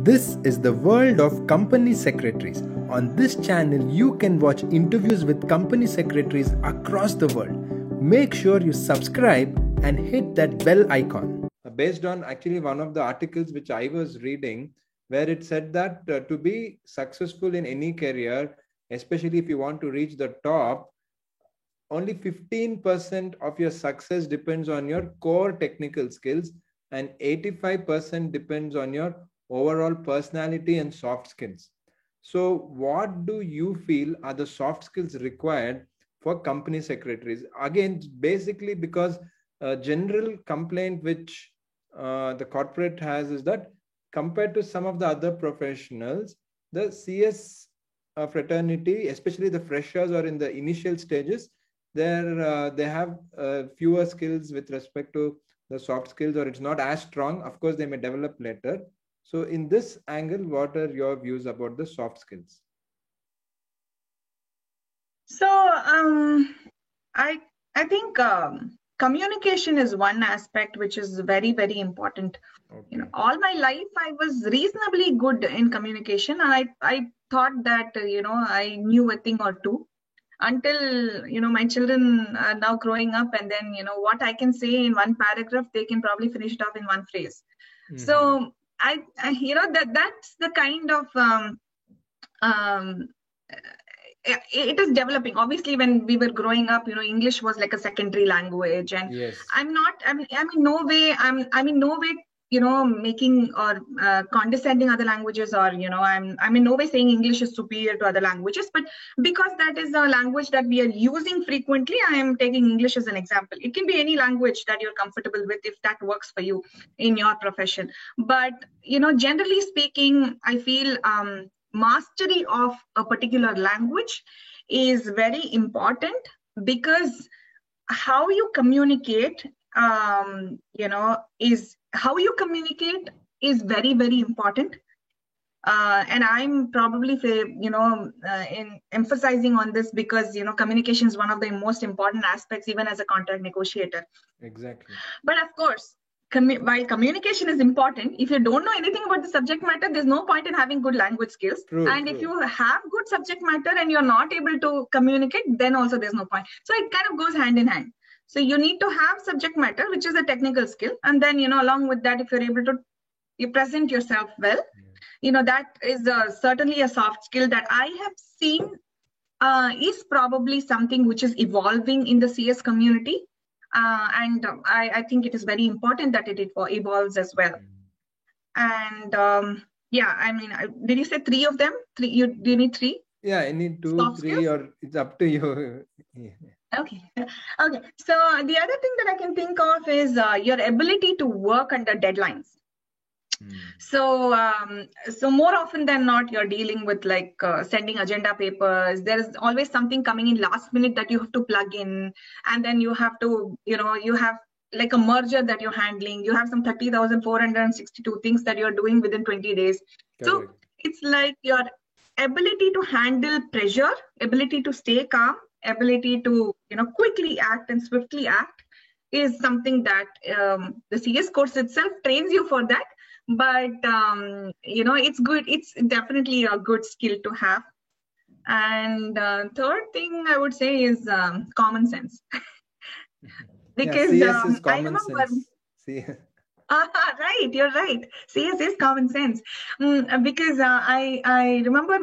This is the world of company secretaries. On this channel, you can watch interviews with company secretaries across the world. Make sure you subscribe and hit that bell icon. Based on actually one of the articles which I was reading, where it said that to be successful in any career, especially if you want to reach the top, only 15% of your success depends on your core technical skills and 85% depends on your overall personality and soft skills. So what do you feel are the soft skills required for company secretaries? Again, basically because a general complaint which the corporate has is that compared to some of the other professionals, the CS fraternity, especially the freshers or in the initial stages, they have fewer skills with respect to the soft skills, or it's not as strong. Of course, they may develop later. So in this angle, what are your views about the soft skills? So I think communication is one aspect which is very, very important. Okay. All my life I was reasonably good in communication, and I thought that I knew a thing or two until my children are now growing up, and then what I can say in one paragraph they can probably finish it off in one phrase. Mm-hmm. So I that's the kind of it is developing. Obviously, when we were growing up, English was like a secondary language, and yes. I'm in no way making or condescending other languages, or I'm in no way saying English is superior to other languages, but because that is a language that we are using frequently, I am taking English as an example. It can be any language that you're comfortable with if that works for you in your profession. But generally speaking, I feel mastery of a particular language is very important, because how you communicate is very, very important. And I'm probably in emphasizing on this because communication is one of the most important aspects, even as a contract negotiator. Exactly. But of course, while communication is important, if you don't know anything about the subject matter, there's no point in having good language skills. True. If you have good subject matter and you're not able to communicate, then also there's no point. So it kind of goes hand in hand. So you need to have subject matter, which is a technical skill, and then along with that, if you're able to you present yourself well, that is certainly a soft skill that I have seen is probably something which is evolving in the CS community. And I think it is very important that it evolves as well. And did you say 3 of them? Do you need 3? Yeah, I need 2, soft 3, skills? Or it's up to you. Okay. So the other thing that I can think of is your ability to work under deadlines. So more often than not, you're dealing with like sending agenda papers. There's always something coming in last minute that you have to plug in, and then you have to, you have like a merger that you're handling. You have some 30,462 things that you're doing within 20 days. Correct. So it's like your ability to handle pressure, ability to stay calm, ability to quickly act and swiftly act is something that the CS course itself trains you for that. But it's good. It's definitely a good skill to have. And third thing I would say is common sense. Because CS is common sense. Right, you're right. CS is common sense. Because I remember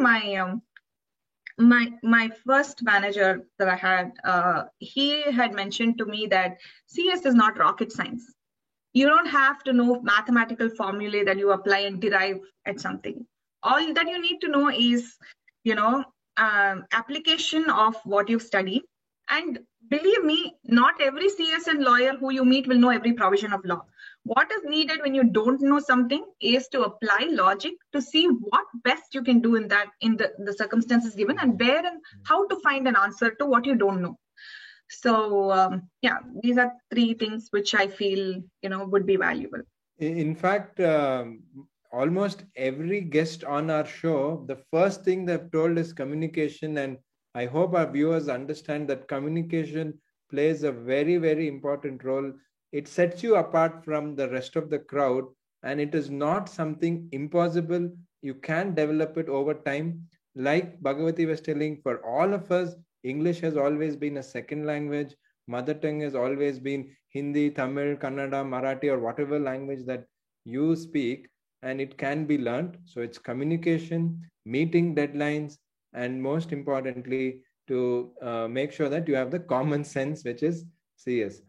my first manager that I had, he had mentioned to me that CS is not rocket science. You don't have to know mathematical formulae that you apply and derive at something. All that you need to know is, application of what you've studied. And believe me, not every CS and lawyer who you meet will know every provision of law. What is needed when you don't know something is to apply logic to see what best you can do in the circumstances given, and where and how to find an answer to what you don't know. So these are 3 things which I feel would be valuable. In fact, almost every guest on our show, the first thing they've told is communication, and I hope our viewers understand that communication plays a very, very important role. It sets you apart from the rest of the crowd and it is not something impossible. You can develop it over time. Like Bhagavati was telling, for all of us, English has always been a second language. Mother tongue has always been Hindi, Tamil, Kannada, Marathi, or whatever language that you speak, and it can be learned. So it's communication, meeting deadlines, and most importantly, to make sure that you have the common sense, which is CS.